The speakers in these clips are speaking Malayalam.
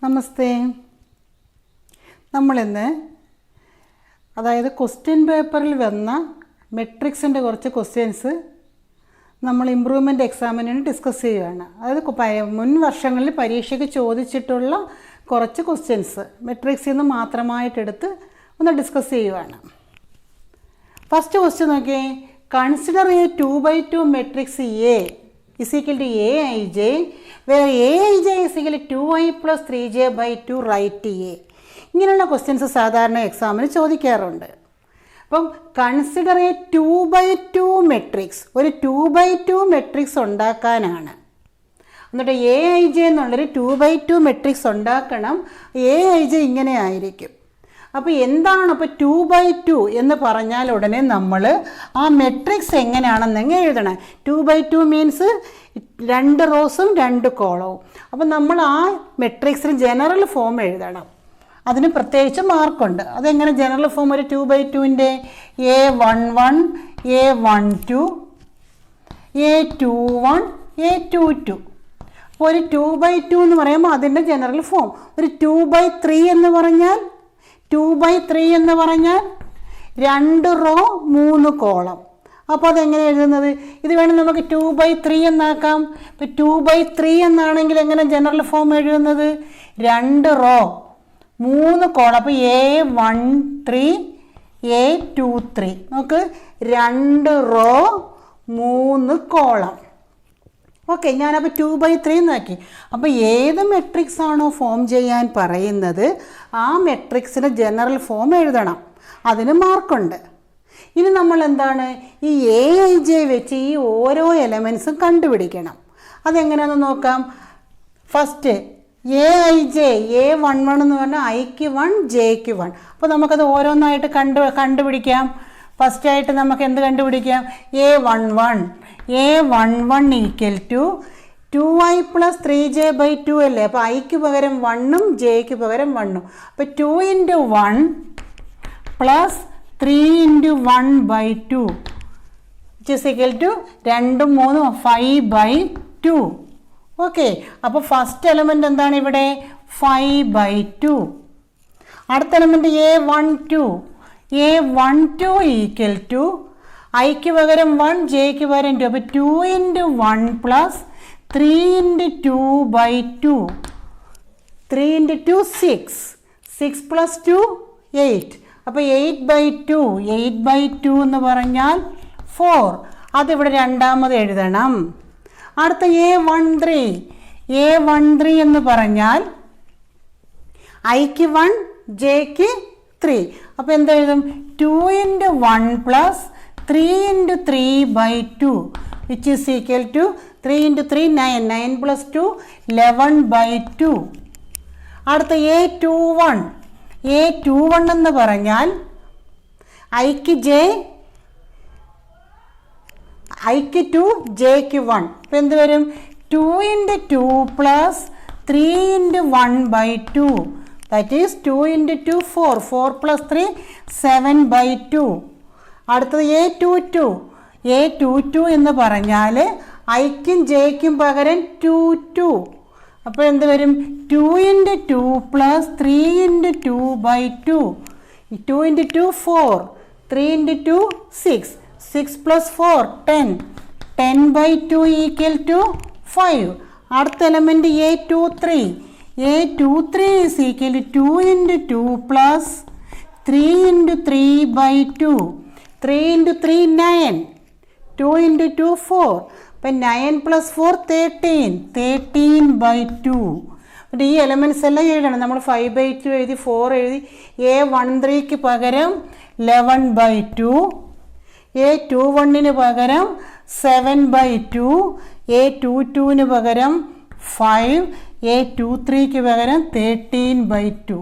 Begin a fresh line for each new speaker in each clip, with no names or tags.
നമസ്തേ. നമ്മളിന്ന് ക്വസ്റ്റ്യൻ പേപ്പറിൽ വന്ന മെട്രിക്സിൻ്റെ കുറച്ച് ക്വസ്റ്റ്യൻസ് നമ്മൾ ഇമ്പ്രൂവ്മെൻറ്റ് എക്സാമിന് ഡിസ്കസ് ചെയ്യുകയാണ്. മുൻ വർഷങ്ങളിൽ പരീക്ഷയ്ക്ക് ചോദിച്ചിട്ടുള്ള കുറച്ച് ക്വസ്റ്റ്യൻസ് മെട്രിക്സിൽ നിന്ന് മാത്രമായിട്ടെടുത്ത് ഒന്ന് ഡിസ്കസ് ചെയ്യുകയാണ്. ഫസ്റ്റ് ക്വസ്റ്റ്യൻ നോക്കിയേ. Consider A 2x2 matrix A is equal to aij where aij is equal to 2i plus 3j/2 write a. ഇങ്ങനെയുള്ള ക്വസ്റ്റ്യൻസ് സാധാരണ എക്സാമിന് ചോദിക്കാറുണ്ട്. അപ്പം കൺസിഡർ എ 2x2 മെട്രിക്സ്, ഒരു 2x2 മെട്രിക്സ് ഉണ്ടാക്കാനാണ്. എന്നിട്ട് aij എന്നുള്ളൊരു 2x2 മെട്രിക്സ് ഉണ്ടാക്കണം. aij ഇങ്ങനെ ആയിരിക്കും. അപ്പോൾ എന്താണ് അപ്പോൾ 2x2 എന്ന് പറഞ്ഞാൽ ഉടനെ നമ്മൾ ആ മെട്രിക്സ് എങ്ങനെയാണെന്നെങ്കിൽ എഴുതണം. 2x2 മീൻസ് 2 റോസും 2 കോളവും. അപ്പോൾ നമ്മൾ ആ മെട്രിക്സിന് ജനറൽ ഫോം എഴുതണം. അതിന് പ്രത്യേകിച്ച് മാർക്കുണ്ട്. അതെങ്ങനെ ജനറൽ ഫോം? ഒരു 2x2ൻ്റെ a11 a12 a21 a22. അപ്പോൾ ഒരു 2x2 എന്ന് പറയുമ്പോൾ അതിൻ്റെ ജനറൽ ഫോം. ഒരു 2x3 എന്ന് പറഞ്ഞാൽ 2x3 എന്ന് പറഞ്ഞാൽ 2 റോ 3 കോളം. അപ്പോൾ അതെങ്ങനെ എഴുതുന്നത്? ഇത് വേണം നമുക്ക് 2x3 എന്നാക്കാം. ഇപ്പോൾ 2x3 എന്നാണെങ്കിൽ എങ്ങനെ ജനറൽ ഫോം എഴുതുന്നത്? 2 റോ 3 കോളം. അപ്പോൾ a13 a23 നമുക്ക് 2 റോ 3 കോളം. ഓക്കെ, ഞാനപ്പോൾ 2x3 എന്നാക്കി. അപ്പോൾ ഏത് മെട്രിക്സ് ആണോ ഫോം ചെയ്യാൻ പറയുന്നത് ആ മെട്രിക്സിന് ജനറൽ ഫോം എഴുതണം. അതിന് മാർക്കുണ്ട്. ഇനി നമ്മൾ എന്താണ് ഈ aij വെച്ച് ഈ ഓരോ എലമെൻസും കണ്ടുപിടിക്കണം. അതെങ്ങനെയാണെന്ന് നോക്കാം. ഫസ്റ്റ് aij a11 എന്ന് പറഞ്ഞാൽ ഐക്ക് 1 jക്ക് 1. അപ്പോൾ നമുക്കത് ഓരോന്നായിട്ട് കണ്ടുപിടിക്കാം. ഫസ്റ്റായിട്ട് നമുക്ക് എന്ത് കണ്ടുപിടിക്കാം? a11 equal to 2i plus 3j/2 അല്ലേ. അപ്പോൾ ഐക്ക് പകരം 1ഉം ജെക്ക് പകരം 1ഉം. അപ്പോൾ 2 × 1 plus 3 × 1/2 which is equal to 2 3 5/2. Okay, അപ്പോൾ ഫസ്റ്റ് എലമെൻ്റ് എന്താണ് ഇവിടെ? 5/2. അടുത്ത എലമെൻ്റ് a12 ഈക്വൽ ടു ഐക്ക് പകരം 1 ജെക്ക് പകരം 2. അപ്പോൾ 2 × 1 പ്ലസ് 3 × 2/2. 3 × 2 6. 6 പ്ലസ് 2 8. അപ്പോൾ 8/2. 8/2 എന്ന് പറഞ്ഞാൽ 4. അതിവിടെ രണ്ടാമത് എഴുതണം. അടുത്ത a13 എന്ന് പറഞ്ഞാൽ ഐക്ക് 1 ജെക്ക് 3. അപ്പോൾ എന്തെഴുതും? 2 × 1 plus 3 × 3/2 which is equal to 3 × 3 9. 9 plus 2 11/2. അടുത്ത a21 എന്ന് പറഞ്ഞാൽ ഐക്ക് 2 ജെക്ക് 1. അപ്പോൾ എന്ത് വരും? 2 × 2 പ്ലസ് 3 × 1/2 ദാറ്റ് ഈസ് 2 × 2 4. 4 പ്ലസ് 3 7/2. അടുത്തത് a22 എന്ന് പറഞ്ഞാൽ ഐക്കും ജെക്കും പകരം 2. അപ്പോൾ എന്ത് വരും? 2 × 2 പ്ലസ് 3 × 2/2. 2 × 2 4. 3 × 2 6. 6 പ്ലസ് 4 10. 10/2 equal to 5. അടുത്ത element a23 is equal to 2 × 2 plus 3 × 3/2. 3 × 3 9. 2 × 2 4. അപ്പം 9 plus 4 13. 13/2. ഈ എലമെൻറ്റ്സ് എല്ലാം എഴുതണം. നമ്മൾ 5/2 എഴുതി, 4 എഴുതി. a13ക്ക് പകരം 11/2. a21 പകരം 7/2. a22 പകരം 5. a23ക്ക് പകരം 13/2.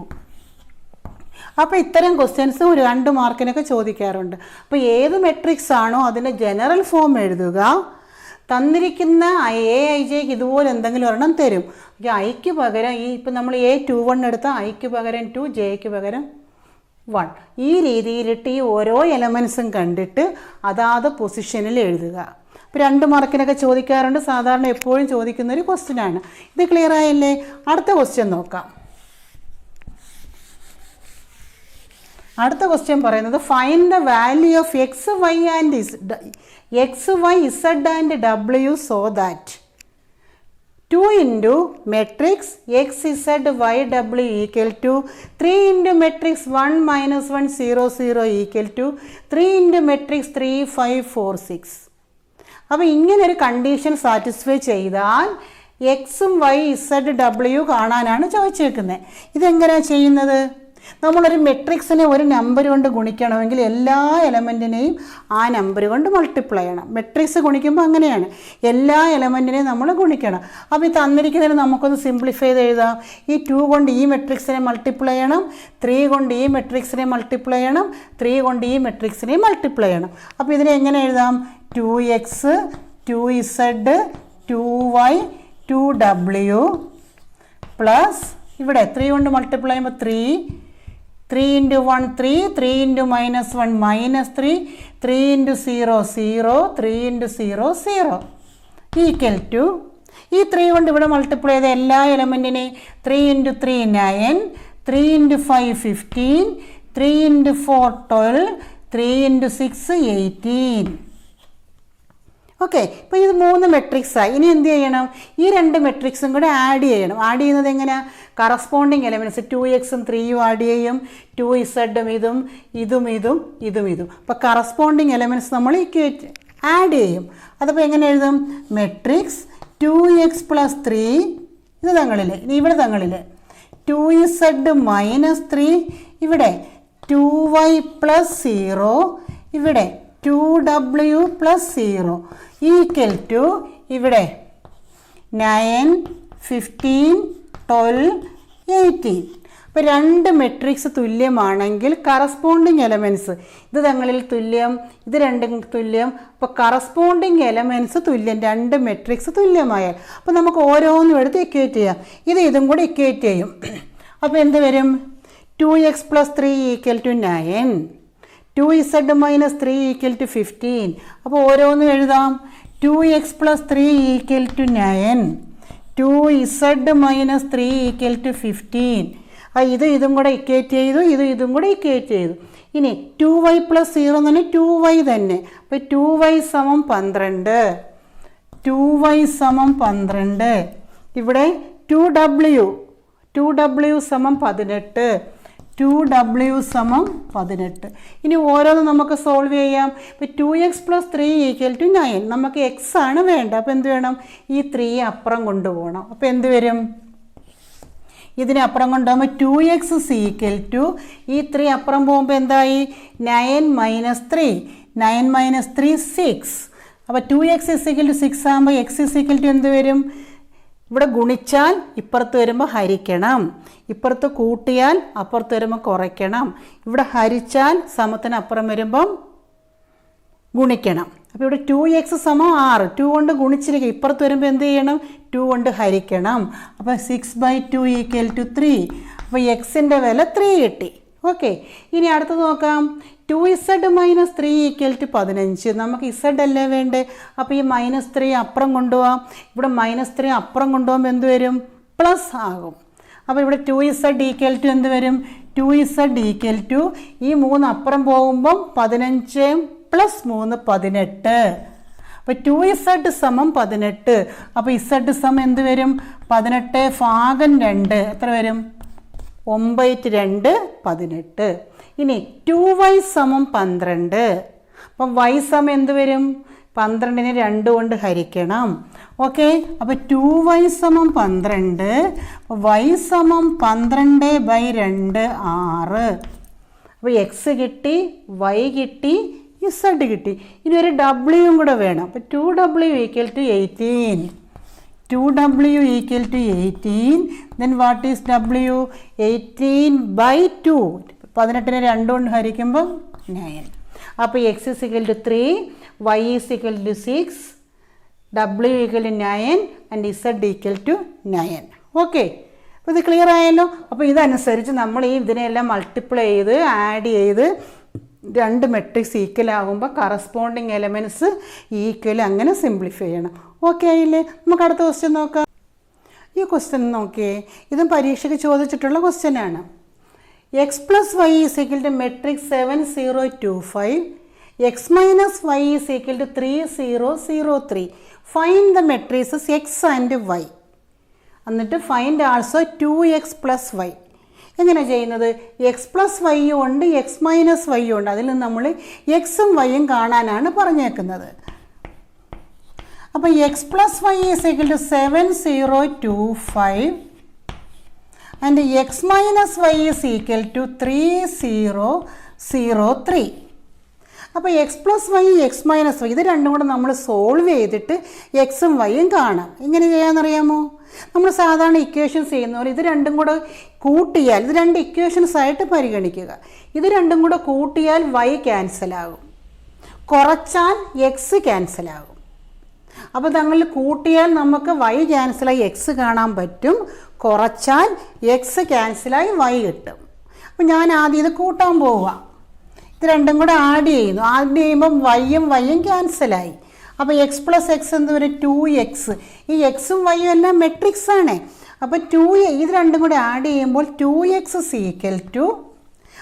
അപ്പോൾ ഇത്തരം ക്വസ്റ്റ്യൻസ് 2 മാർക്കിനൊക്കെ ചോദിക്കാറുണ്ട്. അപ്പോൾ ഏത് മെട്രിക്സ് ആണോ അതിൻ്റെ ജനറൽ ഫോം എഴുതുക. തന്നിരിക്കുന്ന aij ഇതുപോലെ എന്തെങ്കിലും ഒരെണ്ണം തരും. ഐക്ക് പകരം ഇപ്പം നമ്മൾ a21 എടുത്താൽ ഐക്ക് പകരം 2 ജെക്ക് പകരം 1. ഈ രീതിയിലിട്ട് ഈ ഓരോ എലമെൻസും കണ്ടിട്ട് അതാത് പൊസിഷനിൽ എഴുതുക. ഇപ്പോൾ 2 മാർക്കിനൊക്കെ ചോദിക്കാറുണ്ട്. സാധാരണ എപ്പോഴും ചോദിക്കുന്നൊരു ക്വസ്റ്റ്യനാണ്. ഇത് ക്ലിയർ ആയില്ലേ? അടുത്ത ക്വസ്റ്റ്യൻ നോക്കാം. അടുത്ത ക്വസ്റ്റ്യൻ പറയുന്നത് find the value of x y z and ഡബ്ല്യു so that 2 into matrix x z y w equal to 3 into matrix 1 minus 1 0 0 equal to 3 into matrix 3 5 4 6. അപ്പോൾ ഇങ്ങനെ ഒരു കണ്ടീഷൻ സാറ്റിസ്ഫൈ ചെയ്താൽ എക്സും വൈ ഇസഡ് ഡബ്ല്യു കാണാനാണ് ചോദിച്ചേക്കുന്നത്. ഇതെങ്ങനെയാണ് ചെയ്യുന്നത്? നമ്മളൊരു മെട്രിക്സിനെ ഒരു നമ്പർ കൊണ്ട് ഗുണിക്കണമെങ്കിൽ എല്ലാ എലമെൻറ്റിനെയും ആ നമ്പർ കൊണ്ട് മൾട്ടിപ്ലൈ ചെയ്യണം. മെട്രിക്സ് ഗുണിക്കുമ്പോൾ അങ്ങനെയാണ്, എല്ലാ എലമെൻറ്റിനെയും നമ്മൾ ഗുണിക്കണം. അപ്പോൾ ഈ തന്നിരിക്കുന്നതിന് നമുക്കൊന്ന് സിംപ്ലിഫൈ ചെയ്ത് എഴുതാം. ഈ 2 കൊണ്ട് ഈ മെട്രിക്സിനെ മൾട്ടിപ്ലൈ ചെയ്യണം, 3 കൊണ്ട് ഈ മെട്രിക്സിനെ മൾട്ടിപ്ലൈ ചെയ്യണം, 3 കൊണ്ട് ഈ മെട്രിക്സിനെ മൾട്ടിപ്ലൈ ചെയ്യണം. അപ്പോൾ ഇതിനെ എങ്ങനെ എഴുതാം? 2x 2z 2y 2w plus ഇവിടെ 3 കൊണ്ട് മൾട്ടിപ്ലൈ ചെയ്യുമ്പോൾ 3 into 1 3 3 into minus 1 minus 3 3 into 0 0 3 into 0 0 equal to ഈ 3 കൊണ്ട് ഇവിടെ മൾട്ടിപ്ലൈ ചെയ്ത എല്ലാ എലമെൻറ്റിനെ 3 into 3 9 3 into 5 15 3 into 4 12 3 into 6 18. Okay, ഇപ്പോൾ ഇത് 3 മെട്രിക്സായി. ഇനി എന്ത് ചെയ്യണം? ഈ 2 മെട്രിക്സും കൂടെ ആഡ് ചെയ്യണം. ആഡ് ചെയ്യുന്നത് എങ്ങനെയാണ്? കറസ്പോണ്ടിങ് എലമെൻറ്റ്സ് 2x 3 ആഡ് ചെയ്യും, 2z ഇതും ഇതും ഇതും ഇതും ഇതും. അപ്പോൾ കറസ്പോണ്ടിങ് എലമെൻറ്റ്സ് നമ്മൾ ഇക്വേറ്റ് ആഡ് ചെയ്യും. അതപ്പോൾ എങ്ങനെ എഴുതും? മെട്രിക്സ് 2x + 3 ഇത് തങ്ങളിൽ, ഇനി ഇവിടെ തങ്ങളിൽ 2z - 3 ഇവിടെ 2y + 0 ഇവിടെ 2w + 0 ഈക്വൽ ടു ഇവിടെ 9 15 12 18. അപ്പോൾ 2 മെട്രിക്സ് തുല്യമാണെങ്കിൽ കറസ്പോണ്ടിങ് എലമെൻറ്റ്സ് ഇത് തങ്ങളിൽ തുല്യം, ഇത് രണ്ടും തുല്യം. അപ്പോൾ കറസ്പോണ്ടിങ് എലമെൻറ്റ്സ് തുല്യം, 2 മെട്രിക്സ് തുല്യമായാൽ അപ്പോൾ നമുക്ക് ഓരോന്നും എടുത്ത് ഇക്വേറ്റ് ചെയ്യാം. ഇതും കൂടി ഇക്വേറ്റ് ചെയ്യും. അപ്പോൾ എന്ത് വരും? 2x + 3 = 9 2z - 3 = 15. അപ്പോൾ ഓരോന്നും എഴുതാം. 2x + 3 = 9 2z - 3 = 15. ഇതും കൂടെ ഇക്വേറ്റ് ചെയ്തു, ഇതും കൂടെ ഇക്വേറ്റ് ചെയ്തു. ഇനി 2y + 0 എന്ന് പറഞ്ഞാൽ 2y തന്നെ. അപ്പോൾ 2y = 12 2y = 12. ഇവിടെ 2w = 18 2w = 18. ഇനി ഓരോന്നും നമുക്ക് സോൾവ് ചെയ്യാം. ഇപ്പോൾ 2x + 3 = 9. നമുക്ക് x ആണ് വേണ്ട. അപ്പോൾ എന്ത് വേണം? ഈ 3 അപ്പുറം കൊണ്ടുപോകണം. അപ്പോൾ എന്ത് വരും? ഇതിനെ അപ്പുറം കൊണ്ടുപോകുമ്പോൾ 2x = ഈ 3 അപ്പുറം പോകുമ്പോൾ എന്തായി? 9 - 3 9 - 3 6. അപ്പോൾ 2x = 6 ആകുമ്പോൾ x എന്ത് വരും? ഇവിടെ ഗുണിച്ചാൽ ഇപ്പുറത്ത് വരുമ്പോൾ ഹരിക്കണം, ഇപ്പുറത്ത് കൂട്ടിയാൽ അപ്പുറത്ത് വരുമ്പോൾ കുറയ്ക്കണം, ഇവിടെ ഹരിച്ചാൽ സമത്തിന് അപ്പുറം വരുമ്പം ഗുണിക്കണം. അപ്പോൾ ഇവിടെ 2x = 6 2 കൊണ്ട് ഗുണിച്ചിരിക്കുക, ഇപ്പുറത്ത് വരുമ്പോൾ എന്ത് ചെയ്യണം? 2 കൊണ്ട് ഹരിക്കണം. അപ്പോൾ 6/2 = 3. അപ്പോൾ എക്സിൻ്റെ വില 3 കിട്ടി. ഓക്കെ, ഇനി അടുത്ത് നോക്കാം. 2z - 3 = 15. നമുക്ക് z അല്ലേ വേണ്ടേ? അപ്പോൾ ഈ -3 അപ്പുറം കൊണ്ടുപോകാം. ഇവിടെ -3 അപ്പുറം കൊണ്ടുപോകുമ്പോൾ എന്ത് വരും? പ്ലസ് ആകും. അപ്പോൾ ഇവിടെ 2z = എന്ത് വരും? 2z = ഈ 3 അപ്പുറം പോകുമ്പം 15 + 3 18. അപ്പോൾ 2z = 18. അപ്പോൾ z എന്ത് വരും? 18/2 എത്ര വരും? 9 2 18. ഇനി 2y = 12. അപ്പം y എന്ത് വരും? 12നെ 2 കൊണ്ട് ഹരിക്കണം. ഓക്കെ, അപ്പോൾ 2y = 12. y = 12/2 6. അപ്പോൾ x കിട്ടി, y കിട്ടി, z കിട്ടി. ഇനി ഒരു w കൂടെ വേണം. അപ്പോൾ 2w = 18. 2w = 18. Then what is w? 18/2. 18നെ 2 കൊണ്ട് ഹരിക്കുമ്പോൾ 9. അപ്പോൾ x = 3, y = 6, w = 9 and z = 9. Okay, അപ്പോൾ ഇത് ക്ലിയർ ആയല്ലോ. അപ്പോൾ ഇതനുസരിച്ച് നമ്മൾ ഇതിനെല്ലാം മൾട്ടിപ്ലൈ ചെയ്ത് ആഡ് ചെയ്ത് 2 മെട്രിക്സ് ഈക്വൽ ആകുമ്പോൾ കറസ്പോണ്ടിങ് എലമെൻറ്റ്സ് ഈക്വൽ അങ്ങനെ സിംപ്ലിഫൈ ചെയ്യണം. ഓക്കെ ആയില്ലേ? നമുക്ക് അടുത്ത ക്വസ്റ്റ്യൻ നോക്കാം. ഈ ക്വസ്റ്റ്യൻ നോക്കിയേ, ഇതും പരീക്ഷയ്ക്ക് ചോദിച്ചിട്ടുള്ള ക്വസ്റ്റ്യനാണ്. x plus y is equal to matrix 7 0 2 5, x minus y is equal to 3 0 0 3. Find the matrices x and y. എന്നിട്ട് find also 2x plus y. എങ്ങനെ ചെയ്യുന്നത്? എക്സ് പ്ലസ് വൈയും ഉണ്ട്, എക്സ് മൈനസ് വൈയും ഉണ്ട്. അതിൽ നമ്മൾ എക്സും വൈയും കാണാനാണ് പറഞ്ഞേക്കുന്നത്. അപ്പോൾ x plus y is equal to 7 0 2 5 and x minus y is equal to 3 0 0 3. അപ്പോൾ x plus y x minus y ഇത് രണ്ടും കൂടെ നമ്മൾ സോൾവ് ചെയ്തിട്ട് എക്സും വൈയും കാണാം. എങ്ങനെ ചെയ്യാമെന്നറിയാമോ? നമ്മൾ സാധാരണ ഇക്വേഷൻസ് ചെയ്യുന്ന പോലെ ഇത് രണ്ടും കൂടെ കൂട്ടിയാൽ, ഇത് രണ്ട് ഇക്വേഷൻസ് ആയിട്ട് പരിഗണിക്കുക. ഇത് രണ്ടും കൂടെ കൂട്ടിയാൽ വൈ ക്യാൻസലാകും, കുറച്ചാൽ എക്സ് ക്യാൻസലാകും. അപ്പോൾ തങ്ങളിൽ കൂട്ടിയാൽ നമുക്ക് വൈ ക്യാൻസലായി എക്സ് കാണാൻ പറ്റും, കുറച്ചാൽ എക്സ് ക്യാൻസലായി വൈ കിട്ടും. അപ്പോൾ ഞാൻ ആദ്യം ഇത് കൂട്ടാൻ പോവുക. ഇത് രണ്ടും കൂടെ ആഡ് ചെയ്യുന്നു. ആഡ് ചെയ്യുമ്പം വൈയും ക്യാൻസലായി. അപ്പോൾ എക്സ് പ്ലസ് എക്സ് എന്ത് വരും? 2x. ഈ എക്സും വൈയും എല്ലാം മെട്രിക്സ് ആണ്. അപ്പോൾ ഇത് രണ്ടും കൂടെ ആഡ് ചെയ്യുമ്പോൾ 2x ഈക്വൽ ടു,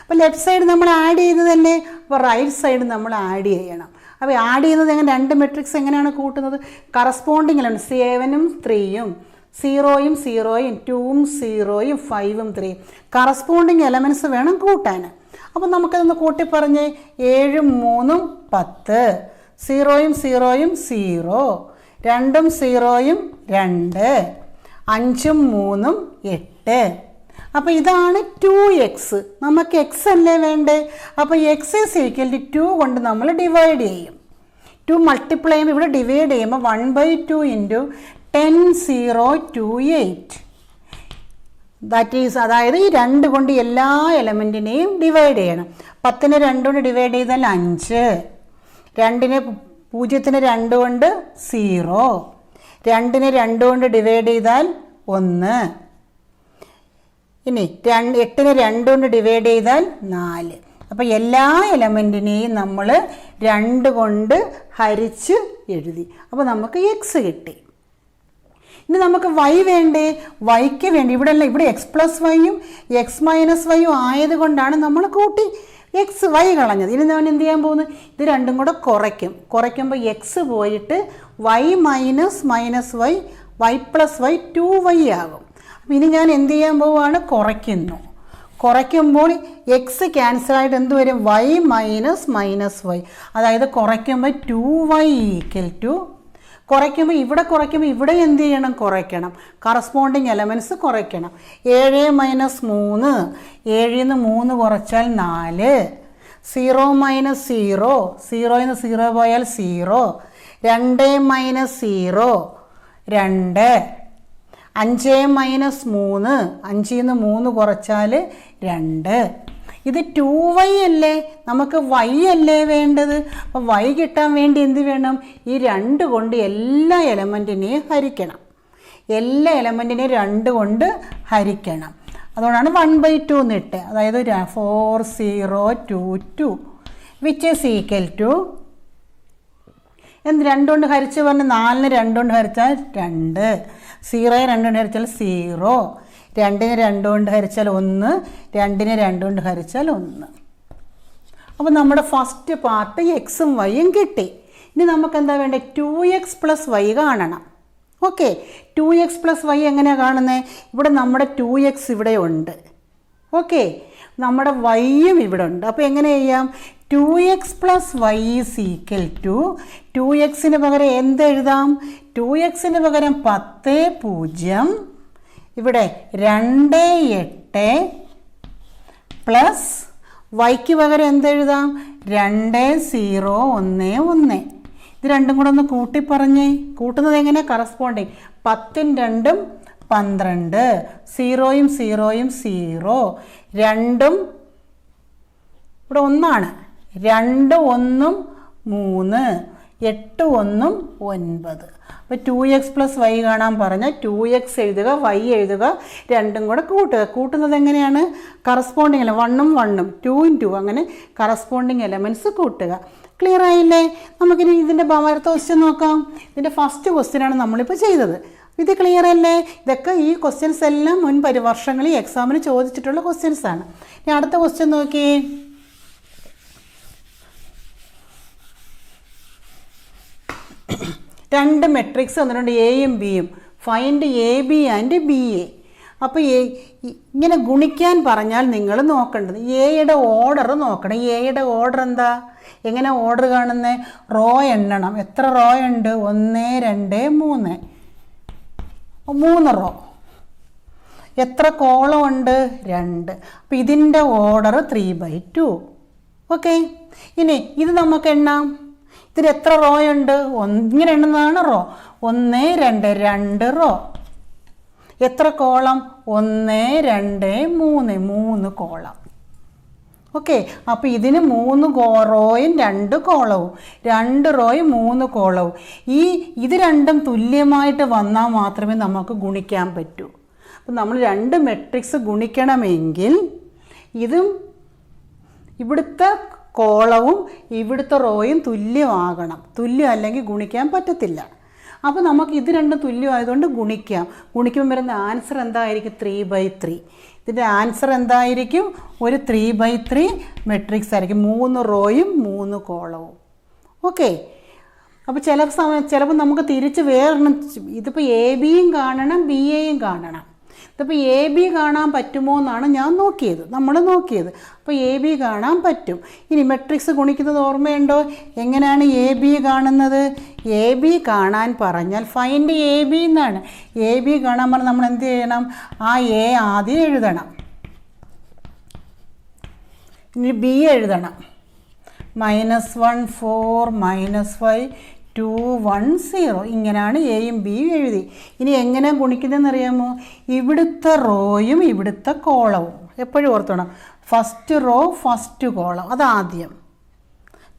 അപ്പോൾ ലെഫ്റ്റ് സൈഡ് നമ്മൾ ആഡ് ചെയ്തതല്ലേ, അപ്പോൾ റൈറ്റ് സൈഡ് നമ്മൾ ആഡ് ചെയ്യണം. അപ്പോൾ ആഡ് ചെയ്യുന്നത് എങ്ങനെ? രണ്ട് മെട്രിക്സ് എങ്ങനെയാണ് കൂട്ടുന്നത്? കറസ്പോണ്ടിങ്ങിലാണ് 7ഉം 3ഉം, 0ഉം 0ഉം, 2ഉം 0ഉം 5ഉം 3ഉം കറസ്പോണ്ടിങ് എലമെൻറ്റ്സ് വേണം കൂട്ടാൻ. അപ്പോൾ നമുക്കതൊന്ന് കൂട്ടി പറഞ്ഞ് 7ഉം 3ഉം 10, 0ഉം 0ഉം 0, 2ഉം 0ഉം 2, 5ഉം 3ഉം 8. അപ്പോൾ ഇതാണ് 2x. നമുക്ക് എക്സ് അല്ലേ വേണ്ടേ? അപ്പോൾ എക്സ് ഈസ് ഈക്വൽ ടു 2 കൊണ്ട് നമ്മൾ ഡിവൈഡ് ചെയ്യും. 2 മൾട്ടിപ്ലൈ ചെയ്യുമ്പോൾ ഇവിടെ ഡിവൈഡ് ചെയ്യുമ്പോൾ 1/2 ഇൻറ്റു 10 0 2 8. ദാറ്റ് ഈസ്, അതായത് ഈ 2 കൊണ്ട് എല്ലാ എലമെൻറ്റിനെയും ഡിവൈഡ് ചെയ്യണം. 10നെ 2 കൊണ്ട് ഡിവൈഡ് ചെയ്താൽ 5, 2നെ 0നെ 2 കൊണ്ട് 0, 2നെ 2 കൊണ്ട് ഡിവൈഡ് ചെയ്താൽ 1, ഇനി 8നെ 2 കൊണ്ട് ഡിവൈഡ് ചെയ്താൽ 4. അപ്പോൾ എല്ലാ എലമെൻറ്റിനെയും നമ്മൾ 2 കൊണ്ട് ഹരിച്ച് എഴുതി. അപ്പോൾ നമുക്ക് എക്സ് കിട്ടി. ഇനി നമുക്ക് വൈ വേണ്ടേ? വൈക്ക് വേണ്ടി ഇവിടെ എക്സ് പ്ലസ് വൈയും എക്സ് മൈനസ് വൈയും ആയതുകൊണ്ടാണ് നമ്മൾ കൂട്ടി എക്സ് വൈ കളഞ്ഞത്. ഇനി ഞാൻ എന്ത് ചെയ്യാൻ പോകുന്നത്? ഇത് രണ്ടും കൂടെ കുറയ്ക്കുമ്പോൾ എക്സ് പോയിട്ട് y minus y, y plus y 2y ആകും. അപ്പോൾ ഇനി ഞാൻ എന്ത് ചെയ്യാൻ പോവുകയാണ്? കുറയ്ക്കുമ്പോൾ എക്സ് ക്യാൻസലായിട്ട് എന്ത് വരും? Y minus y. അതായത് കുറയ്ക്കുമ്പോൾ 2y ഈക്വൽ ടു, കുറയ്ക്കുമ്പോൾ ഇവിടെ എന്ത് ചെയ്യണം? കുറയ്ക്കണം. കറസ്പോണ്ടിങ് എലമെൻറ്റ്സ് കുറയ്ക്കണം. 7 - 3, 7ൽ നിന്ന് 3 കുറച്ചാൽ 4, 0 - 0, 0ൽ നിന്ന് 0 പോയാൽ 0, 2 - 0 2, 5 - 3, 5ൽ നിന്ന് 3 കുറച്ചാൽ 2. ഇത് 2y അല്ലേ, നമുക്ക് y അല്ലേ വേണ്ടത്. അപ്പോൾ y കിട്ടാൻ വേണ്ടി എന്ത് വേണം? ഈ 2 കൊണ്ട് എല്ലാ എലമെൻറ്റിനെയും ഹരിക്കണം. എല്ലാ എലമെൻറ്റിനെയും 2 കൊണ്ട് ഹരിക്കണം. അതുകൊണ്ടാണ് 1/2 എന്നിട്ട്, അതായത് 4022 വിച്ച് ഈസ് ഈക്വൽ ടു എന്ത്? 2 കൊണ്ട് ഹരിച്ച് പറഞ്ഞ് 4നെ 2 കൊണ്ട് ഹരിച്ചാൽ 2, 0യെ 2 കൊണ്ട് ഹരിച്ചാൽ 0, 2നെ 2 കൊണ്ട് ഹരിച്ചാൽ 1, 2നെ 2 കൊണ്ട് ഹരിച്ചാൽ 1. അപ്പോൾ നമ്മുടെ ഫസ്റ്റ് പാർട്ട് എക്സും വൈയും കിട്ടി. ഇനി നമുക്ക് എന്താ വേണ്ടത്? 2x പ്ലസ് വൈ കാണണം. ഓക്കെ, 2x പ്ലസ് വൈ എങ്ങനെയാണ് കാണുന്നത്? ഇവിടെ നമ്മുടെ 2x ഇവിടെ ഉണ്ട്. ഓക്കെ, നമ്മുടെ വൈയും ഇവിടെ ഉണ്ട്. അപ്പോൾ എങ്ങനെ ചെയ്യാം? 2x plus y is equal to 2xന് പകരം എന്തെഴുതാം? 2xന് പകരം 10 0, ഇവിടെ 2 8 പ്ലസ് വൈക്ക് പകരം എന്തെഴുതാം? 2 0 1 1. ഇത് രണ്ടും കൂടെ ഒന്ന് കൂട്ടി പറഞ്ഞേ. കൂട്ടുന്നത് എങ്ങനെ? കറസ്പോണ്ടിങ് 10ഉം 2ഉം 12, 0യും 0യും 0, 2ഉം ഇവിടെ 1ആണ്, 2 1ഉം 3, 8 1ഉം 9. അപ്പോൾ 2x പ്ലസ് വൈ കാണാൻ പറഞ്ഞാൽ 2x എഴുതുക, വൈ എഴുതുക, രണ്ടും കൂടെ കൂട്ടുക. കൂട്ടുന്നത് എങ്ങനെയാണ്? കറസ്പോണ്ടിങ് അല്ല, 1ഉം 1ഉം 2ഉം 2 അങ്ങനെ കറസ്പോണ്ടിങ് എലമെൻറ്റ്സ് കൂട്ടുക. ക്ലിയർ ആയില്ലേ? നമുക്കിനി ഇതിൻ്റെ അടുത്ത ക്വസ്റ്റ്യൻ നോക്കാം. ഇതിൻ്റെ ഫസ്റ്റ് ക്വസ്റ്റ്യനാണ് നമ്മളിപ്പോൾ ചെയ്തത്. ഇത് ക്ലിയർ അല്ലേ? ഇതൊക്കെ ഈ ക്വസ്റ്റ്യൻസ് എല്ലാം മുൻ വർഷങ്ങളിൽ എക്സാമിന് ചോദിച്ചിട്ടുള്ള ക്വസ്റ്റ്യൻസ് ആണ്. ഇനി അടുത്ത ക്വസ്റ്റ്യൻ നോക്കിയേ. രണ്ട് മെട്രിക്സ് തന്നിട്ടുണ്ട്, എയും ബിയും. Find A B and B A. അപ്പോൾ ഇങ്ങനെ ഗുണിക്കാൻ പറഞ്ഞാൽ നിങ്ങൾ നോക്കേണ്ടത് എയുടെ ഓർഡർ നോക്കണം. എയുടെ ഓർഡർ എന്താ? എങ്ങനെ ഓർഡർ കാണുന്നത്? റോ എണ്ണണം. എത്ര റോ ഉണ്ട്? 1 2 3 3 റോ. എത്ര കോളം ഉണ്ട്? 2. അപ്പോൾ ഇതിൻ്റെ ഓർഡർ 3/2. ഓക്കെ. ഇനി ഇത് നമുക്ക് എണ്ണാം. ഇതിൽ എത്ര റോ ഉണ്ട്? ഇങ്ങനെ എണ്ണുന്നതാണ് റോ. 1 2 2 റോ. എത്ര കോളം? 1 2 3 3 കോളം. ഓക്കെ. അപ്പോൾ ഇതിന് 3 റോയും 2 കോളവും, 2 റോയും 3 കോളവും. ഇത് രണ്ടും തുല്യമായിട്ട് വന്നാൽ മാത്രമേ നമുക്ക് ഗുണിക്കാൻ പറ്റൂ. അപ്പം നമ്മൾ രണ്ട് മെട്രിക്സ് ഗുണിക്കണമെങ്കിൽ ഇതും ഇവിടുത്തെ കോളവും ഇവിടുത്തെ റോയും തുല്യമാകണം. തുല്യം അല്ലെങ്കിൽ ഗുണിക്കാൻ പറ്റത്തില്ല. അപ്പോൾ നമുക്ക് ഇത് രണ്ടും തുല്യമായതുകൊണ്ട് ഗുണിക്കാം. ഗുണിക്കുമ്പോൾ വരുന്ന ആൻസർ എന്തായിരിക്കും? 3/3. ഇതിൻ്റെ ആൻസർ എന്തായിരിക്കും? ഒരു 3/3 മെട്രിക്സ് ആയിരിക്കും. 3 റോയും 3 കോളവും. ഓക്കെ. അപ്പോൾ ചിലപ്പോൾ നമുക്ക് തിരിച്ച് വേറൊന്നും, ഇതിപ്പോൾ എ ബിയും കാണണം ബി എയും കാണണം. ഇതിപ്പോൾ എ ബി കാണാൻ പറ്റുമോ എന്നാണ് നമ്മൾ നോക്കിയത്. അപ്പോൾ എ ബി കാണാൻ പറ്റും. ഇനി മെട്രിക്സ് ഗുണിക്കുന്നത് ഓർമ്മയുണ്ടോ? എങ്ങനെയാണ് എ ബി കാണുന്നത്? എ ബി കാണാൻ പറഞ്ഞാൽ ഫൈൻഡ് എ ബി എന്നാണ്. എ ബി കാണാൻ പറഞ്ഞാൽ നമ്മൾ എന്ത് ചെയ്യണം? ആ എ ആദ്യം എഴുതണം, ഇനി ബി എഴുതണം. -1 4 -5 2 1 0. ഇങ്ങനെയാണ് എയും ബിയും എഴുതി. ഇനി എങ്ങനെ ഗുണിക്കുന്നതെന്ന് അറിയാമോ? ഇവിടുത്തെ റോയും ഇവിടുത്തെ കോളവും എപ്പോഴും ഓർത്തോണം. ഫസ്റ്റ് റോ ഫസ്റ്റ് കോളം അതാദ്യം,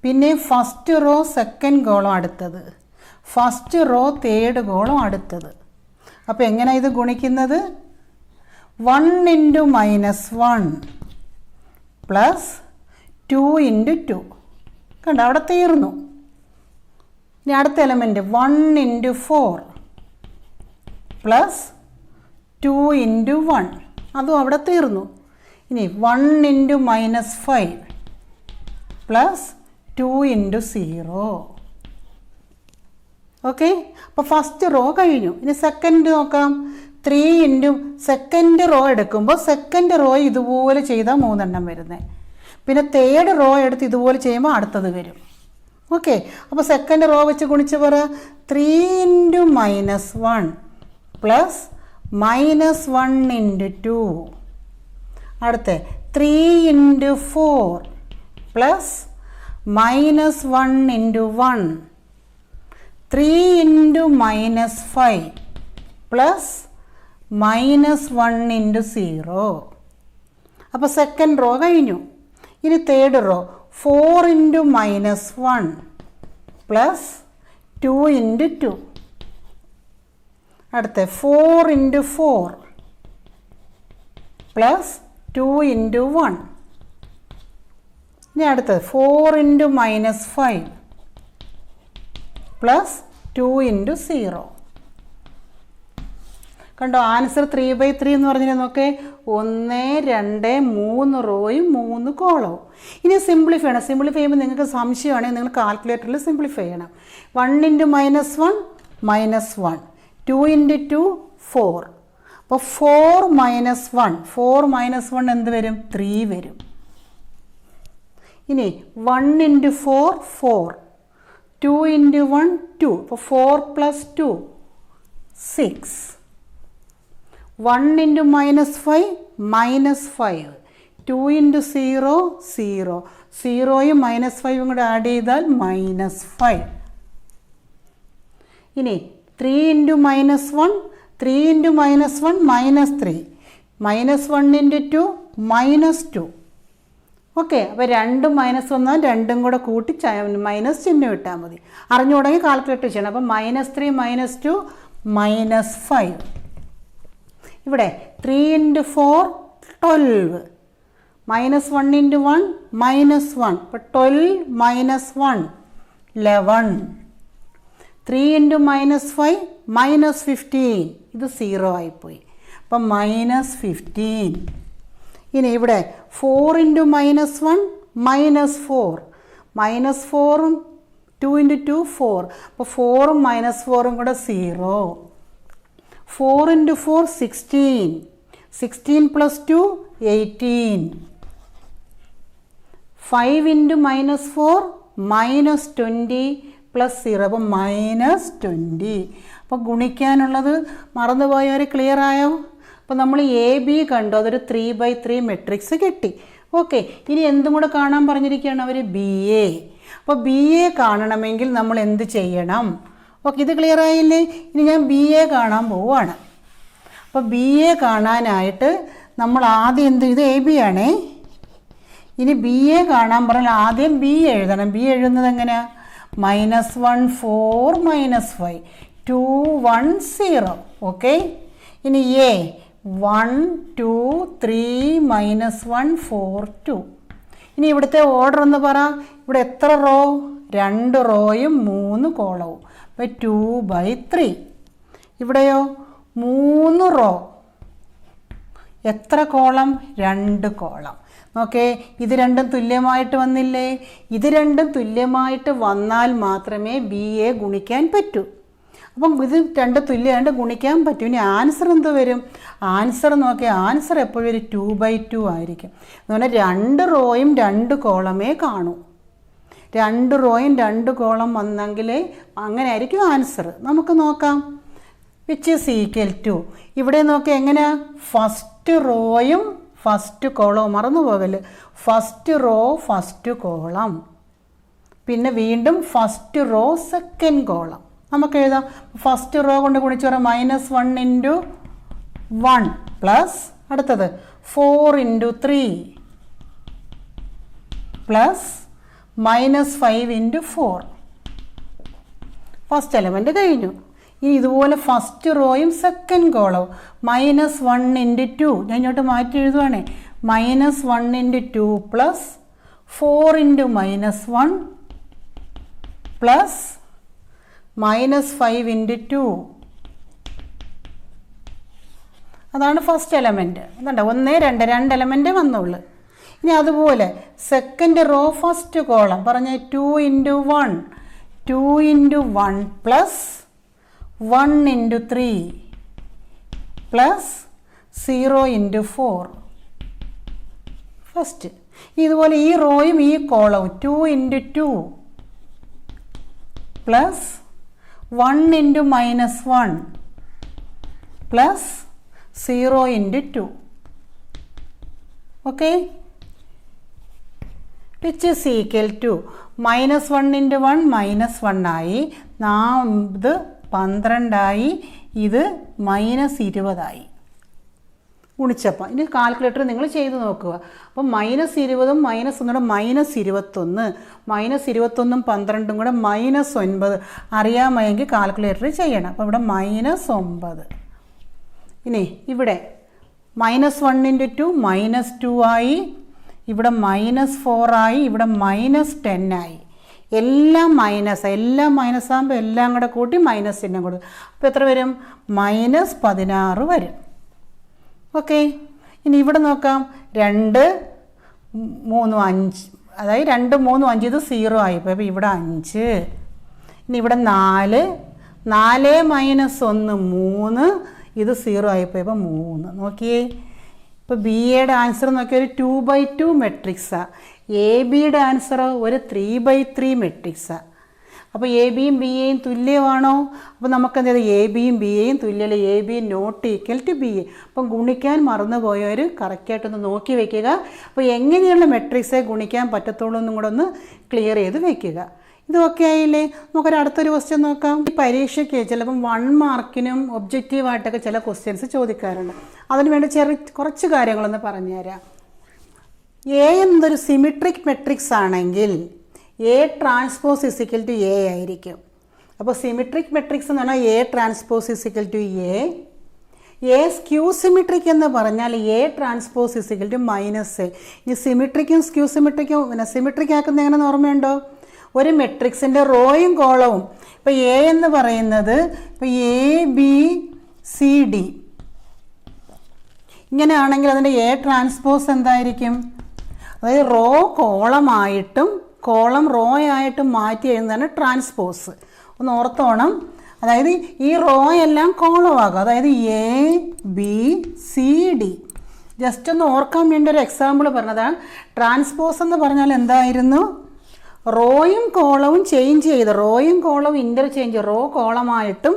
പിന്നെ ഫസ്റ്റ് റോ സെക്കൻഡ് കോളം അടുത്തത്, ഫസ്റ്റ് റോ തേർഡ് കോളം അടുത്തത്. അപ്പോൾ എങ്ങനെ ഇത് ഗുണിക്കുന്നത്? 1 × -1 + 2 × 2. കണ്ടോ, അവിടെ തീർന്നു. ഇനി അടുത്ത എലമെൻറ്റ് 1 × 4 + 2 × 1. അതും അവിടെ തീർന്നു. ഇനി 1 × -5 + 2 × 0. ഓക്കെ. അപ്പോൾ ഫസ്റ്റ് റോ കഴിഞ്ഞു. ഇനി സെക്കൻഡ് നോക്കാം. 3 സെക്കൻഡ് റോ എടുക്കുമ്പോൾ സെക്കൻഡ് റോ ഇതുപോലെ ചെയ്താൽ 3 എണ്ണം വരുന്നത്. പിന്നെ തേർഡ് റോ എടുത്ത് ഇതുപോലെ ചെയ്യുമ്പോൾ അടുത്തത് വരും. ഓക്കെ. അപ്പോൾ സെക്കൻഡ് റോ വെച്ച് ഗുണിച്ച് പറ. 3 × -1 + -1 × 2. അടുത്ത 3 × 4 + -1 × 1. 3 × -5 + -1 × 0. അപ്പോൾ സെക്കൻഡ് റോ കഴിഞ്ഞു. ഇനി തേർഡ് റോ 4 × -1 + 2 × 2. അടുത്ത 4 × 4 + 2 × 1. ഇനി അടുത്തത് 4 × -5 + 2 × 0. കണ്ടോ, ആൻസർ 3/3 എന്ന് പറഞ്ഞാൽ നോക്കേ. 1 2 3 റോയും 3 കോളവും. ഇനി സിംപ്ലിഫൈ ചെയ്യണം. സിംപ്ലിഫൈ ചെയ്യുമ്പോൾ നിങ്ങൾക്ക് സംശയമാണെങ്കിൽ നിങ്ങൾ കാൽക്കുലേറ്ററിൽ സിംപ്ലിഫൈ ചെയ്യണം. 1 × -1 -1, 2 × 2 4. അപ്പോൾ 4 - 1 എന്ത് വരും? 3 വരും. ഇനി 1 × 4 4, 2 × 1 2. അപ്പോൾ 4 + 2 6. 1 × -5 -5, 2 × 0 0. 0യും -5ഉം കൂടെ ആഡ് ചെയ്താൽ -5. ഇനി 3 × -1 3 × -1 -3, -1 × 2 -2. ഓക്കെ. അപ്പോൾ 2 മൈനസ് വന്നാൽ രണ്ടും കൂടെ കൂട്ടി മൈനസ് ചിഹ്നം ഇട്ടാൽ മതി. അറിഞ്ഞു തുടങ്ങി കാൽക്കുലേറ്റ് ചെയ്യണം. അപ്പോൾ -3 -2 -5. ഇവിടെ 3 × 4 12, -1 × 1 -1. അപ്പോൾ 12 - 1 11. 3 ഇൻറ്റു -5 -15. ഇത് 0 ആയിപ്പോയി. അപ്പം -15. ഇനി ഇവിടെ 4 ഇൻറ്റു -1 -4. -4ഉം 2 ഇൻറ്റു 2 4. അപ്പോൾ 4ഉം -4ഉം കൂടെ 0. 4 ഇൻറ്റു 4 16. 16 പ്ലസ് 2 18. 5 into -4 -20 plus 0. അപ്പം -20. അപ്പോൾ ഗുണിക്കാനുള്ളത് മറന്നുപോയവർ ക്ലിയർ ആയോ? അപ്പോൾ നമ്മൾ എ ബി കണ്ടു, അതൊരു 3/3 മെട്രിക്സ് കിട്ടി. ഓക്കെ, ഇനി എന്തും കൂടെ കാണാൻ പറഞ്ഞിരിക്കുകയാണ് അവർ, ബി എ. അപ്പോൾ ബി എ കാണണമെങ്കിൽ നമ്മൾ എന്ത് ചെയ്യണം? ഓക്കെ, ഇത് ക്ലിയർ ആയില്ലേ? ഇനി ഞാൻ ബി എ കാണാൻ പോവുകയാണ്. അപ്പോൾ ബി എ കാണാനായിട്ട് നമ്മൾ ആദ്യം ഇത് എ ബി ആണേ. ഇനി ബി എ കാണാൻ പറഞ്ഞാൽ ആദ്യം ബി എഴുതണം. ബി എഴുതുന്നത് എങ്ങനെയാണ്? -1 4 -5 2 1 0. ഓക്കെ, ഇനി എ 1 2 3 -1 4 2. ഇനി ഇവിടുത്തെ ഓർഡർ ഒന്ന് പറ. ഇവിടെ എത്ര റോ? 2 റോയും 3 കോളവും. അപ്പോൾ 2/3. ഇവിടെയോ 3 റോ, എത്ര കോളം? 2 കോളം. ഓക്കെ, ഇത് രണ്ടും തുല്യമായിട്ട് വന്നില്ലേ? ഇത് രണ്ടും തുല്യമായിട്ട് വന്നാൽ മാത്രമേ ബി എ ഗുണിക്കാൻ പറ്റൂ. അപ്പം ഇത് രണ്ട് തുല്യമായിട്ട് ഗുണിക്കാൻ പറ്റും. ഇനി ആൻസർ എന്ത് വരും? ആൻസർ നോക്കിയാൽ ആൻസർ എപ്പോഴും ഒരു 2/2 ആയിരിക്കും. എന്ന് പറഞ്ഞാൽ 2 റോയും 2 കോളമേ കാണൂ. 2 റോയും 2 കോളം വന്നെങ്കിലേ അങ്ങനെ ആയിരിക്കും ആൻസർ. നമുക്ക് നോക്കാം. വിച്ച് ഈസ് ഈക്വൽ ടു, ഇവിടെ നോക്കി എങ്ങനെയാ? ഫസ്റ്റ് റോയും ഫസ്റ്റ് കോളവും, മറന്നു പോകല്. ഫസ്റ്റ് റോ ഫസ്റ്റ് കോളം, പിന്നെ വീണ്ടും ഫസ്റ്റ് റോ സെക്കൻഡ് കോളം. നമുക്ക് എഴുതാം. ഫസ്റ്റ് റോ കൊണ്ട് ഗുണിച്ച് പറയാം -1 ഇൻറ്റു 1 പ്ലസ് അടുത്തത് 4 into 3 plus -5 into 4. First element കഴിഞ്ഞു. ഇനി ഇതുപോലെ ഫസ്റ്റ് റോയും സെക്കൻഡ് കോളവും -1 ഇൻറ്റു 2. ഞാൻ ഇങ്ങോട്ട് മാറ്റി എഴുതുവാണേ. -1 into 2 plus 4 into -1 plus -5 into 2. അതാണ് ഫസ്റ്റ് എലമെൻറ്റ്. അതുകൊണ്ട് 1 2 എലമെൻറ്റേ വന്നുള്ളൂ. ഇനി അതുപോലെ സെക്കൻഡ് റോ ഫസ്റ്റ് കോളം പറഞ്ഞ 2 into 1 2 into 1 plus 1 into 3 plus 0 into 4 first. ഇതുപോലെ ഈ റോയും ഈ കോളവും 2 into 2 plus 1 into -1 plus 0 into 2. Okay, which is equal to -1 into 1 -1 ആയി. ഇത് 12 ആയി. ഇത് -20 ആയി ഗുണിച്ചപ്പോൾ. ഇനി കാൽക്കുലേറ്റർ നിങ്ങൾ ചെയ്ത് നോക്കുക. അപ്പം -20ഉം -1 -21, -21ഉം 12ഉം കൂടെ -9 അറിയാമെങ്കിൽ കാൽക്കുലേറ്റർ ചെയ്യണം. അപ്പോൾ ഇവിടെ -9. ഇനി ഇവിടെ -1 ഇൻറ്റു 2 -2 ആയി. ഇവിടെ -4 ആയി. ഇവിടെ -10 ആയി. എല്ലാം മൈനസ് ആകുമ്പോൾ എല്ലാം കൂടെ കൂട്ടി മൈനസ് ചിഹ്നം കൊടുക്കും. അപ്പോൾ എത്ര വരും? -16 വരും. ഓക്കെ, ഇനി ഇവിടെ നോക്കാം. 2 3 5, അതായത് 2 3 5 ഇത് 0 ആയിപ്പോൾ. അപ്പോൾ ഇവിടെ 5. ഇനി ഇവിടെ 4 4 -1 3, ഇത് 0 ആയിപ്പോൾ. ഇപ്പോൾ 3. നോക്കിയേ, ഇപ്പോൾ ബി എയുടെ ആൻസർ നോക്കിയാൽ ഒരു 2/2 മെട്രിക്സാണ്. എ ബിയുടെ ആൻസർ ഒരു 3/3 മെട്രിക്സാണ്. അപ്പോൾ എ ബിയും ബി എയും തുല്യമാണോ? അപ്പോൾ നമുക്കെന്ത് ചെയ്താൽ എ ബിയും ബി എയും തുല്യമല്ല. A b not equal to B a. അപ്പം ഗുണിക്കാൻ മറന്നുപോയവർ കറക്റ്റായിട്ടൊന്ന് നോക്കി വയ്ക്കുക. അപ്പോൾ എങ്ങനെയുള്ള മെട്രിക്സെ ഗുണിക്കാൻ പറ്റത്തുള്ളൂ എന്നും കൂടെ ഒന്ന് ക്ലിയർ ചെയ്ത് വയ്ക്കുക. ഇതൊക്കെ ആയില്ലേ? നമുക്കൊരു അടുത്തൊരു ക്വസ്റ്റ്യൻ നോക്കാം. ഈ പരീക്ഷയ്ക്ക് ചിലപ്പം 1 മാർക്കിനും ഒബ്ജക്റ്റീവായിട്ടൊക്കെ ചില ക്വസ്റ്റ്യൻസ് ചോദിക്കാറുണ്ട്. അതിനുവേണ്ടി കുറച്ച് കാര്യങ്ങളൊന്ന് പറഞ്ഞുതരാം. എ എന്നതൊരു സിമിട്രിക് മെട്രിക്സ് ആണെങ്കിൽ A transpose is equal to A ആയിരിക്കും. അപ്പോൾ സിമിട്രിക് മെട്രിക്സ് എന്ന് പറഞ്ഞാൽ A transpose is equal to A. A skew symmetric എന്ന് പറഞ്ഞാൽ A transpose is equal to -A. ഇനി സിമിട്രിക്കും സ്ക്യൂ സിമിട്രിക്കും സിമിട്രിക് ആക്കുന്ന എങ്ങനെയെന്ന് ഓർമ്മയുണ്ടോ? ഒരു മെട്രിക്സിൻ്റെ റോയും കോളവും ഇപ്പോൾ എ എന്ന് പറയുന്നത് ഇപ്പോൾ എ ബി സി ഡി ഇങ്ങനെയാണെങ്കിൽ അതിൻ്റെ എ ട്രാൻസ്പോസ് എന്തായിരിക്കും? അതായത് റോ കോളമായിട്ടും കോളം റോ ആയിട്ടും മാറ്റി എഴുതുന്നതാണ് ട്രാൻസ്പോസ്. ഒന്ന് ഓർത്തോണം. അതായത് ഈ റോ എല്ലാം കോളമാകും. അതായത് A B C D just ഒന്ന് ഓർക്കാൻ വേണ്ടി ഒരു എക്സാമ്പിൾ പറഞ്ഞതാണ്. ട്രാൻസ്പോസ് എന്ന് പറഞ്ഞാൽ എന്തായിരുന്നു? റോയും കോളവും ചേഞ്ച് ചെയ്ത്, റോയും കോളവും ഇൻ്റർചേഞ്ച്, റോ കോളമായിട്ടും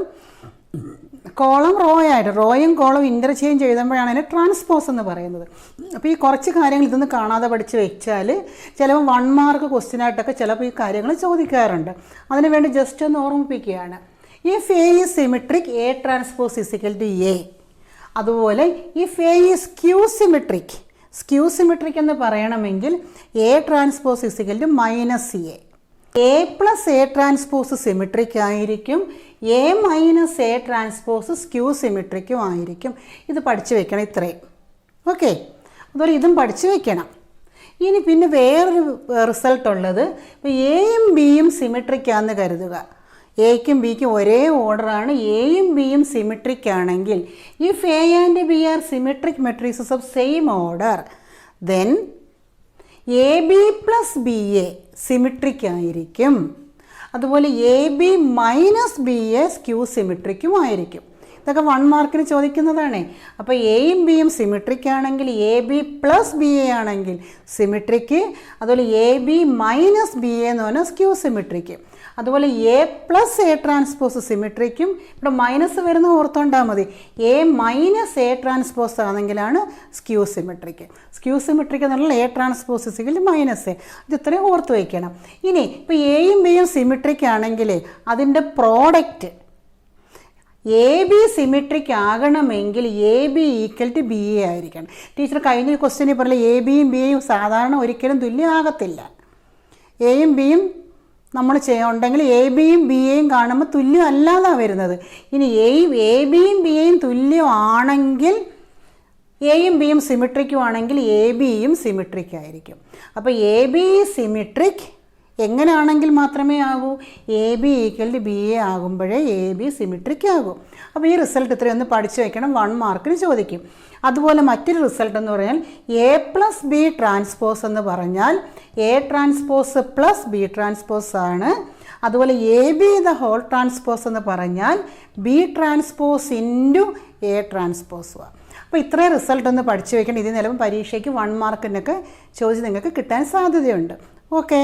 കോളം റോ ആയിട്ട് റോയും കോളവും ഇൻ്റർചേഞ്ച് ചെയ്തുമ്പോഴാണ് അതിന് ട്രാൻസ്പോസ് എന്ന് പറയുന്നത്. അപ്പോൾ ഈ കുറച്ച് കാര്യങ്ങൾ ഇതൊന്ന് കാണാതെ പഠിച്ച് വെച്ചാൽ ചിലപ്പോൾ 1 മാർക്ക് ക്വസ്റ്റ്യനായിട്ടൊക്കെ ചിലപ്പോൾ ഈ കാര്യങ്ങൾ ചോദിക്കാറുണ്ട്. അതിനുവേണ്ടി ജസ്റ്റ് ഒന്ന് ഓർമ്മിപ്പിക്കുകയാണ്. If A is symmetric A transpose is equal to A. അതുപോലെ if A is skew symmetric, skew symmetric എന്ന് പറയണമെങ്കിൽ A transpose is equal to minus A plus A transpose symmetric ആയിരിക്കും, A minus A transpose skew സിമെട്രിക്കും ആയിരിക്കും. ഇത് പഠിച്ചു വെക്കണം ഇത്രയും. ഓക്കെ, അതുപോലെ ഇതും പഠിച്ചു വെക്കണം. ഇനി പിന്നെ വേറൊരു റിസൾട്ട് ഉള്ളത്, ഇപ്പോൾ എയും ബിയും സിമെട്രിക് ആണെന്ന് കരുതുക. എയ്ക്കും ബിക്കും ഒരേ ഓർഡറാണ്, എയും ബിയും സിമെട്രിക് ആണെങ്കിൽ if A and B are symmetric matrices of same order then A B plus B A symmetric ആയിരിക്കും. അതുപോലെ A B minus B A skew സിമെട്രിക്കും ആയിരിക്കും. ഇതൊക്കെ 1 മാർക്കിന് ചോദിക്കുന്നതാണ്. അപ്പോൾ എയും ബിയും സിമെട്രിക് ആണെങ്കിൽ A B plus B A ആണെങ്കിൽ സിമെട്രിക്ക്, അതുപോലെ A B minus B A എന്ന് പറഞ്ഞാൽ സ്ക്യൂ സിമെട്രിക്ക്. അതുപോലെ എ പ്ലസ് എ ട്രാൻസ്പോസ് സിമെട്രിക്കും, ഇവിടെ മൈനസ് വരുന്ന ഓർത്തോണ്ടാൽ മതി. എ മൈനസ് എ ട്രാൻസ്പോസ് ആണെങ്കിലാണ് സ്ക്യൂ സിമെട്രിക്ക്. സ്ക്യൂ സിമെട്രിക്ക് എന്ന് പറഞ്ഞാൽ A transpose is equal minus A. ഇത് ഇത്രയും ഓർത്ത് വയ്ക്കണം. ഇനി ഇപ്പോൾ എയും ബിയും സിമെട്രിക് ആണെങ്കിൽ അതിൻ്റെ പ്രോഡക്റ്റ് എ ബി സിമെട്രിക് ആകണമെങ്കിൽ a B equal to B a ആയിരിക്കണം. ടീച്ചർ കഴിഞ്ഞ ക്വസ്റ്റ്യനിൽ പറഞ്ഞാൽ എ ബിയും ബി എയും സാധാരണ ഒരിക്കലും തുല്യമാകത്തില്ല. എയും ബിയും നമ്മൾ ഉണ്ടെങ്കിൽ എ ബിയും ബി എയും കാണുമ്പോൾ തുല്യം അല്ലാതാണ് വരുന്നത്. ഇനി എ ബിയും ബി എയും തുല്യമാണെങ്കിൽ എയും ബിയും സിമെട്രിക്കും ആണെങ്കിൽ എ ബിയും സിമെട്രിക് ആയിരിക്കും. അപ്പോൾ എ ബി സിമെട്രിക് എങ്ങനെയാണെങ്കിൽ മാത്രമേ ആകൂ? A B equal to B A ആകുമ്പോഴേ എ ബി സിമെട്രിക് ആകും. അപ്പോൾ ഈ റിസൾട്ട് ഇത്രയൊന്ന് പഠിച്ചു വയ്ക്കണം, 1 മാർക്കിന് ചോദിക്കും. അതുപോലെ മറ്റൊരു റിസൾട്ട് എന്ന് പറഞ്ഞാൽ എ പ്ലസ് ബി ട്രാൻസ്പോസ് എന്ന് പറഞ്ഞാൽ A transpose plus b transpose ആണ്. അതുപോലെ A b the whole transpose എന്ന് പറഞ്ഞാൽ ബി ട്രാൻസ്പോസ് ഇൻറ്റു എ ട്രാൻസ്പോസുമാണ്. അപ്പോൾ ഇത്രയും റിസൾട്ട് ഒന്ന് പഠിച്ചു വയ്ക്കണം. ഇത് നിലവിൽ പരീക്ഷയ്ക്ക് 1 മാർക്കിനൊക്കെ ചോദിച്ച് നിങ്ങൾക്ക് കിട്ടാൻ സാധ്യതയുണ്ട്. ഓക്കെ.